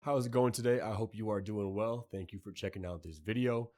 How's it going today? I hope you are doing well. Thank you for checking out this video.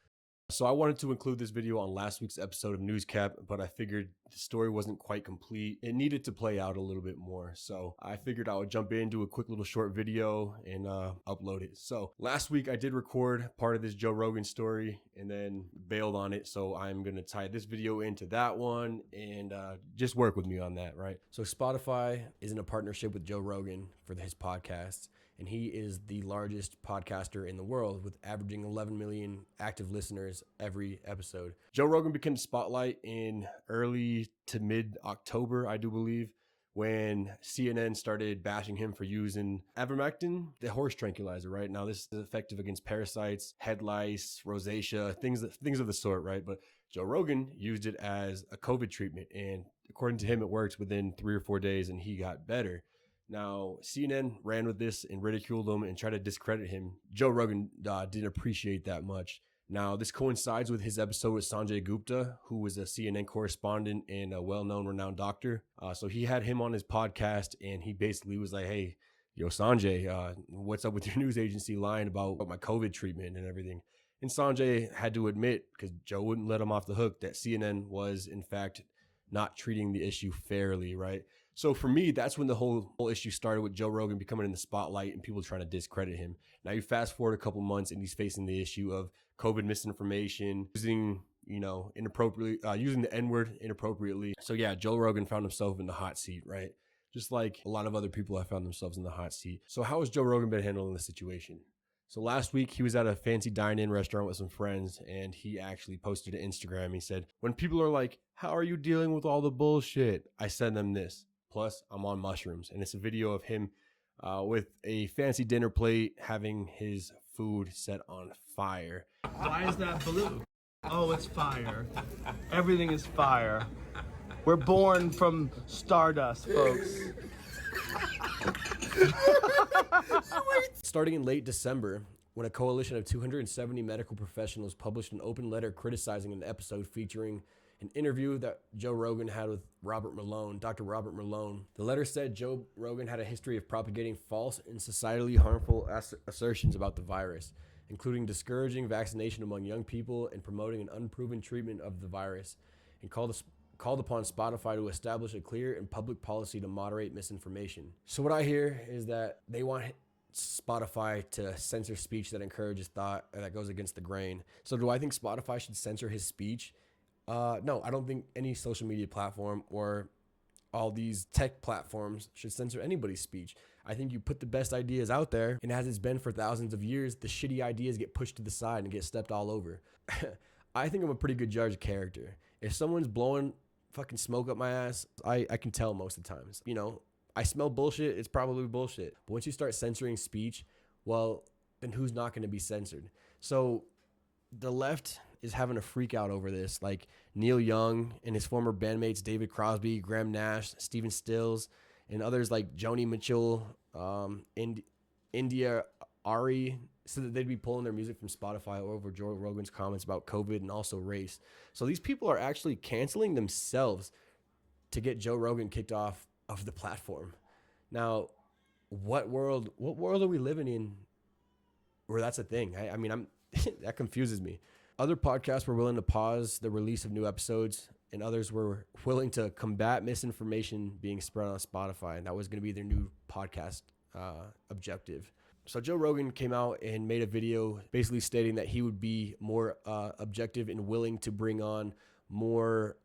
So I wanted to include this video on last week's episode of Newscap, but I figured the story wasn't quite complete. It needed to play out a little bit more. So I figured I would jump in, do a quick little short video and upload it. So last week I did record part of this Joe Rogan story and then bailed on it. So I'm going to tie this video into that one and just work with me on that, right? So Spotify is in a partnership with Joe Rogan for his podcast. And he is the largest podcaster in the world with averaging 11 million active listeners every episode. Joe Rogan became the spotlight in early to mid-October, I do believe, when CNN started bashing him for using ivermectin, the horse tranquilizer, right? Now, this is effective against parasites, head lice, rosacea, things of the sort, right? But Joe Rogan used it as a COVID treatment. And according to him, it worked within 3 or 4 days and he got better. Now, CNN ran with this and ridiculed him and tried to discredit him. Joe Rogan didn't appreciate that much. Now, this coincides with his episode with Sanjay Gupta, who was a CNN correspondent and a well-known, renowned doctor. So he had him on his podcast, and he basically was like, hey, yo, Sanjay, what's up with your news agency lying about my COVID treatment and everything? And Sanjay had to admit, because Joe wouldn't let him off the hook, that CNN was, in fact, not treating the issue fairly, right? So for me, that's when the whole issue started with Joe Rogan becoming in the spotlight and people trying to discredit him. Now you fast forward a couple months and he's facing the issue of COVID misinformation, using, inappropriately, using the N-word inappropriately. So yeah, Joe Rogan found himself in the hot seat, right? Just like a lot of other people have found themselves in the hot seat. So how has Joe Rogan been handling the situation? So last week he was at a fancy dine-in restaurant with some friends and he actually posted to Instagram. He said, when people are like, how are you dealing with all the bullshit? I send them this. Plus, I'm on mushrooms. And it's a video of him with a fancy dinner plate having his food set on fire. Why is that blue? Oh, it's fire. Everything is fire. We're born from stardust, folks. Starting in late December, when a coalition of 270 medical professionals published an open letter criticizing an episode featuring an interview that Joe Rogan had with Dr. Robert Malone. The letter said Joe Rogan had a history of propagating false and societally harmful assertions about the virus, including discouraging vaccination among young people and promoting an unproven treatment of the virus, and called upon Spotify to establish a clear and public policy to moderate misinformation. So what I hear is that they want Spotify to censor speech that encourages thought that goes against the grain. So do I think Spotify should censor his speech? No, I don't think any social media platform or all these tech platforms should censor anybody's speech. I think you put the best ideas out there, and as it's been for thousands of years, the shitty ideas get pushed to the side and get stepped all over. I think I'm a pretty good judge of character. If someone's blowing fucking smoke up my ass, I can tell most of the times. I smell bullshit, it's probably bullshit. But once you start censoring speech, well, then who's not going to be censored? So the left is having a freak out over this, like Neil Young and his former bandmates David Crosby, Graham Nash, Stephen Stills, and others like Joni Mitchell, India Ari, so that they'd be pulling their music from Spotify over Joe Rogan's comments about COVID and also race. So these people are actually canceling themselves to get Joe Rogan kicked off of the platform. Now, what world are we living in where that's a thing? I mean, that confuses me. Other podcasts were willing to pause the release of new episodes, and others were willing to combat misinformation being spread on Spotify, and that was going to be their new podcast objective. So Joe Rogan came out and made a video basically stating that he would be more objective and willing to bring on more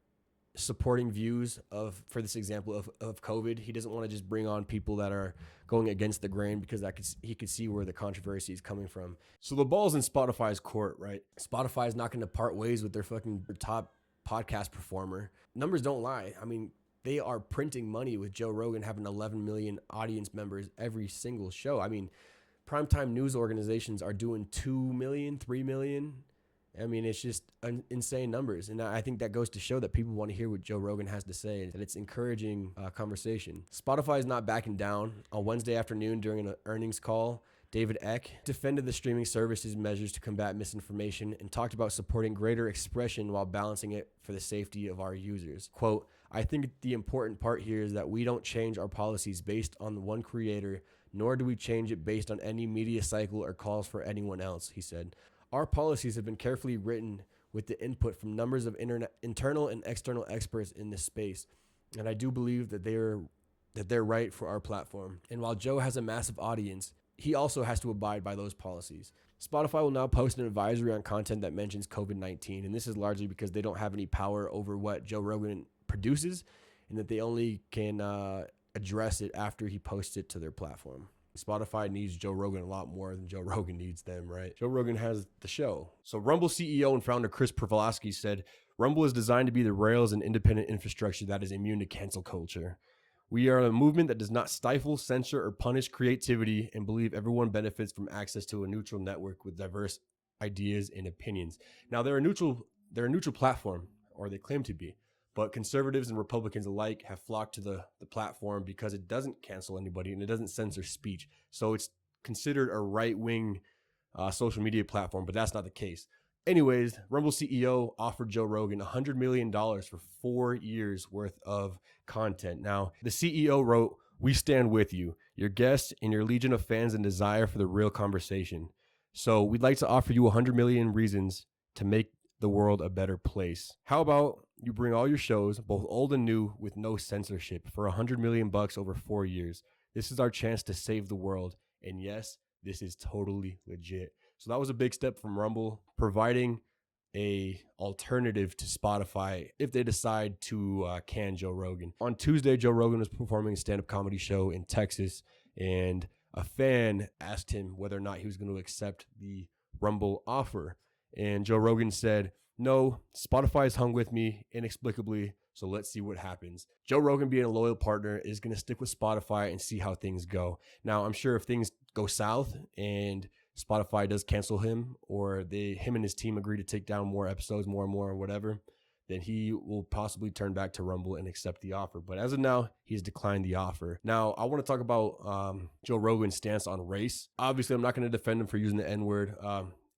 supporting views for this example of COVID. He doesn't want to just bring on people that are going against the grain because he could see where the controversy is coming from. So the ball's in Spotify's court, right? Spotify is not going to part ways with their fucking top podcast performer. Numbers don't lie. I mean, they are printing money with Joe Rogan having 11 million audience members every single show. I mean, primetime news organizations are doing 2 million, 3 million. I mean, it's just insane numbers. And I think that goes to show that people want to hear what Joe Rogan has to say, that it's encouraging conversation. Spotify is not backing down. On Wednesday afternoon during an earnings call, David Eck defended the streaming service's measures to combat misinformation and talked about supporting greater expression while balancing it for the safety of our users. Quote, I think the important part here is that we don't change our policies based on one creator, nor do we change it based on any media cycle or calls for anyone else, he said. Our policies have been carefully written with the input from numbers of internal and external experts in this space, and I do believe that they're right for our platform. And while Joe has a massive audience, he also has to abide by those policies. Spotify will now post an advisory on content that mentions COVID-19, and this is largely because they don't have any power over what Joe Rogan produces, and that they only can address it after he posts it to their platform. Spotify needs Joe Rogan a lot more than Joe Rogan needs them, right? Joe Rogan has the show. So Rumble CEO and founder Chris Pavlovsky said, Rumble is designed to be the rails and independent infrastructure that is immune to cancel culture. We are a movement that does not stifle, censor, or punish creativity and believe everyone benefits from access to a neutral network with diverse ideas and opinions. Now, they're a neutral platform, or they claim to be, but conservatives and Republicans alike have flocked to the platform because it doesn't cancel anybody and it doesn't censor speech. So it's considered a right-wing social media platform, but that's not the case. Anyways, Rumble CEO offered Joe Rogan $100 million for 4 years worth of content. Now, the CEO wrote, "We stand with you, your guests, and your legion of fans and desire for the real conversation. So we'd like to offer you 100 million reasons to make the world a better place. How about you bring all your shows, both old and new, with no censorship for $100 million over 4 years. This is our chance to save the world. And yes, this is totally legit." So that was a big step from Rumble, providing a alternative to Spotify if they decide to can Joe Rogan. On Tuesday, Joe Rogan was performing a stand-up comedy show in Texas, and a fan asked him whether or not he was going to accept the Rumble offer. And Joe Rogan said, "No, Spotify's hung with me inexplicably, so let's see what happens." Joe Rogan, being a loyal partner, is going to stick with Spotify and see how things go. Now, I'm sure if things go south and Spotify does cancel him, or him and his team agree to take down more episodes, more and more, or whatever, then he will possibly turn back to Rumble and accept the offer. But as of now, he's declined the offer. Now, I want to talk about Joe Rogan's stance on race. Obviously, I'm not going to defend him for using the N-word.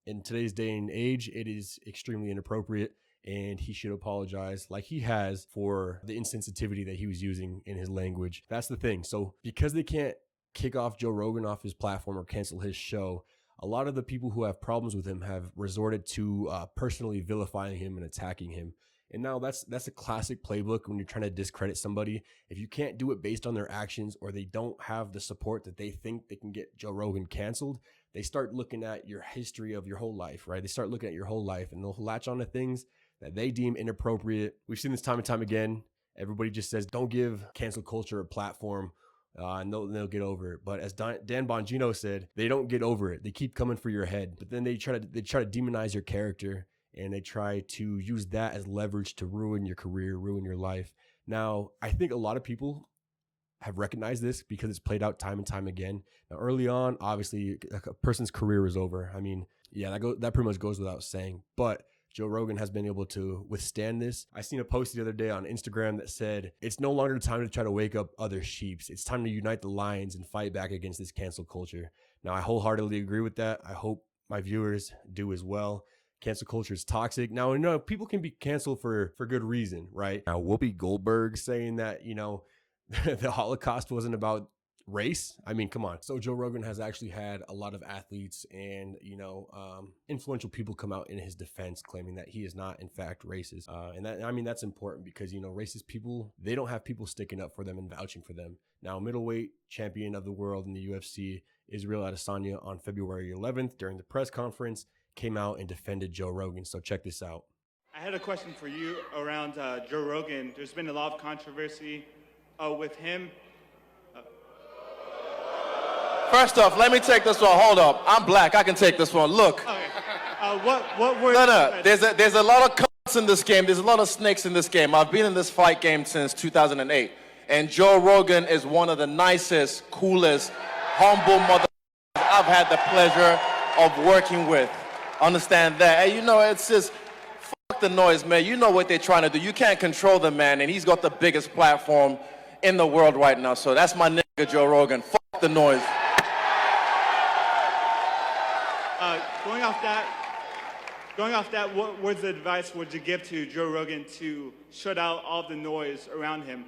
In today's day and age, it is extremely inappropriate, and he should apologize like he has for the insensitivity that he was using in his language. That's the thing. So because they can't kick off Joe Rogan off his platform or cancel his show, a lot of the people who have problems with him have resorted to personally vilifying him and attacking him. And now that's a classic playbook when you're trying to discredit somebody. If you can't do it based on their actions, or they don't have the support that they think they can get Joe Rogan canceled, they start looking at your history of your whole life, right? They start looking at your whole life, and they'll latch on to things that they deem inappropriate. We've seen this time and time again. Everybody just says, don't give cancel culture a platform, and they'll get over it. But as Dan Bongino said, they don't get over it. They keep coming for your head. But then they try to demonize your character, and they try to use that as leverage to ruin your career, ruin your life. Now, I think a lot of people have recognized this because it's played out time and time again. Now, early on, obviously, a person's career is over. I mean, yeah, that pretty much goes without saying. But Joe Rogan has been able to withstand this. I seen a post the other day on Instagram that said, it's no longer time to try to wake up other sheeps. It's time to unite the lions and fight back against this cancel culture. Now, I wholeheartedly agree with that. I hope my viewers do as well. Cancel culture is toxic. Now, people can be canceled for good reason, right? Now, Whoopi Goldberg saying that, the Holocaust wasn't about race. I mean, come on. So Joe Rogan has actually had a lot of athletes and, influential people come out in his defense claiming that he is not, in fact, racist. And that's important because, racist people, they don't have people sticking up for them and vouching for them. Now, middleweight champion of the world in the UFC, Israel Adesanya, on February 11th during the press conference, came out and defended Joe Rogan. So check this out. I had a question for you around Joe Rogan. There's been a lot of controversy with him. First off, let me take this one. Hold up. I'm black. I can take this one. Look. Okay. What were... No. There's a lot of cunts in this game. There's a lot of snakes in this game. I've been in this fight game since 2008. And Joe Rogan is one of the nicest, coolest, humble mother I've had the pleasure of working with. Understand that. And it's just, fuck the noise, man. You know what they're trying to do. You can't control the man, and he's got the biggest platform in the world right now. So that's my nigga, Joe Rogan. Fuck the noise. Going off that, what words of advice would you give to Joe Rogan to shut out all the noise around him?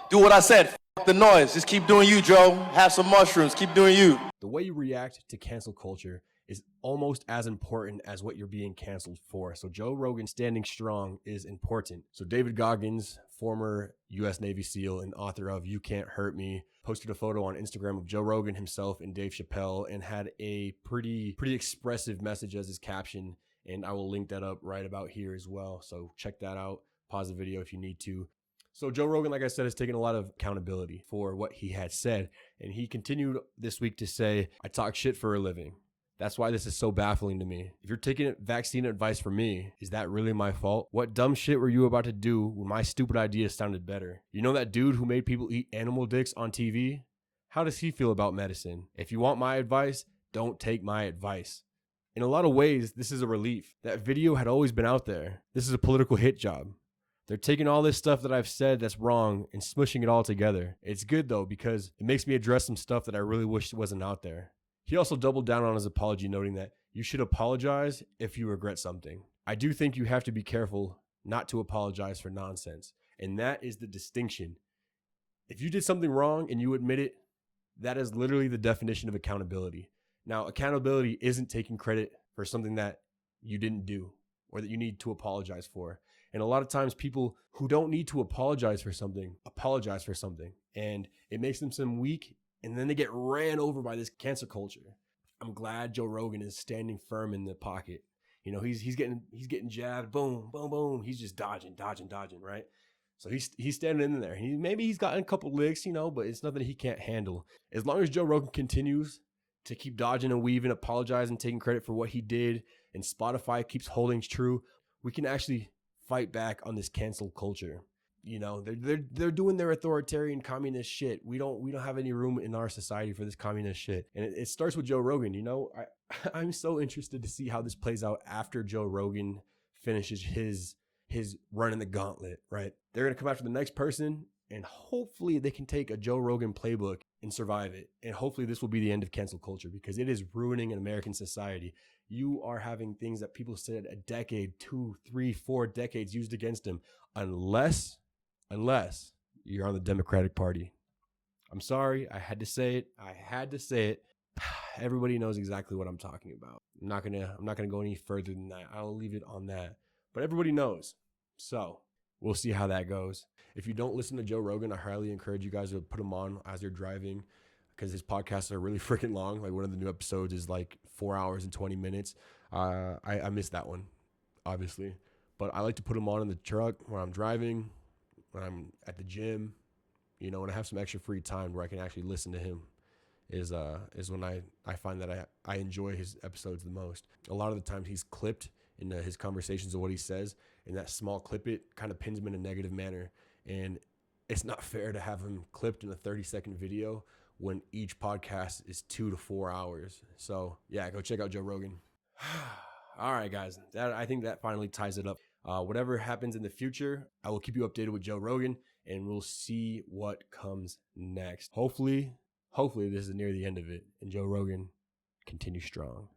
Do what I said. F the noise. Just keep doing you, Joe. Have some mushrooms. Keep doing you. The way you react to cancel culture is almost as important as what you're being canceled for. So Joe Rogan standing strong is important. So David Goggins, former U.S. Navy SEAL and author of You Can't Hurt Me, posted a photo on Instagram of Joe Rogan himself and Dave Chappelle and had a pretty expressive message as his caption. And I will link that up right about here as well. So check that out. Pause the video if you need to. So Joe Rogan, like I said, has taken a lot of accountability for what he had said. And he continued this week to say, I talk shit for a living. That's why this is so baffling to me. If you're taking vaccine advice from me, is that really my fault? What dumb shit were you about to do when my stupid idea sounded better? You know that dude who made people eat animal dicks on TV? How does he feel about medicine? If you want my advice, don't take my advice. In a lot of ways, this is a relief. That video had always been out there. This is a political hit job. They're taking all this stuff that I've said that's wrong and smushing it all together. It's good though, because it makes me address some stuff that I really wish wasn't out there. He also doubled down on his apology, noting that you should apologize if you regret something. I do think you have to be careful not to apologize for nonsense. And that is the distinction. If you did something wrong and you admit it, that is literally the definition of accountability. Now, accountability isn't taking credit for something that you didn't do or that you need to apologize for. And a lot of times people who don't need to apologize for something, and it makes them seem weak, and then they get ran over by this cancel culture. I'm glad Joe Rogan is standing firm in the pocket. You know, he's getting jabbed, boom, boom, boom. He's just dodging, right? So he's standing in there. Maybe he's gotten a couple licks, but it's nothing he can't handle. As long as Joe Rogan continues to keep dodging and weaving, apologizing, taking credit for what he did, and Spotify keeps holding true, we can actually fight back on this cancel culture. They're doing their authoritarian communist shit. We don't have any room in our society for this communist shit. And it starts with Joe Rogan. I'm so interested to see how this plays out after Joe Rogan finishes his run in the gauntlet, right? They're going to come after the next person, and hopefully they can take a Joe Rogan playbook and survive it. And hopefully this will be the end of cancel culture, because it is ruining an American society. You are having things that people said a decade, 2, 3, 4 decades used against them, unless you're on the Democratic Party. I'm sorry, I had to say it. Everybody knows exactly what I'm talking about. I'm not gonna go any further than that. I'll leave it on that. But everybody knows. So we'll see how that goes. If you don't listen to Joe Rogan, I highly encourage you guys to put him on as you're driving, because his podcasts are really freaking long. Like, one of the new episodes is like 4 hours and 20 minutes. I missed that one, obviously. But I like to put him on in the truck when I'm driving, when I'm at the gym, when I have some extra free time where I can actually listen to him is when I find that I enjoy his episodes the most. A lot of the times he's clipped into his conversations of what he says, and that small clip it kind of pins him in a negative manner. And it's not fair to have him clipped in a 30-second video when each podcast is 2 to 4 hours. So yeah, go check out Joe Rogan. All right, guys, I think that finally ties it up. Whatever happens in the future, I will keep you updated with Joe Rogan, and we'll see what comes next. Hopefully this is near the end of it, and Joe Rogan continues strong.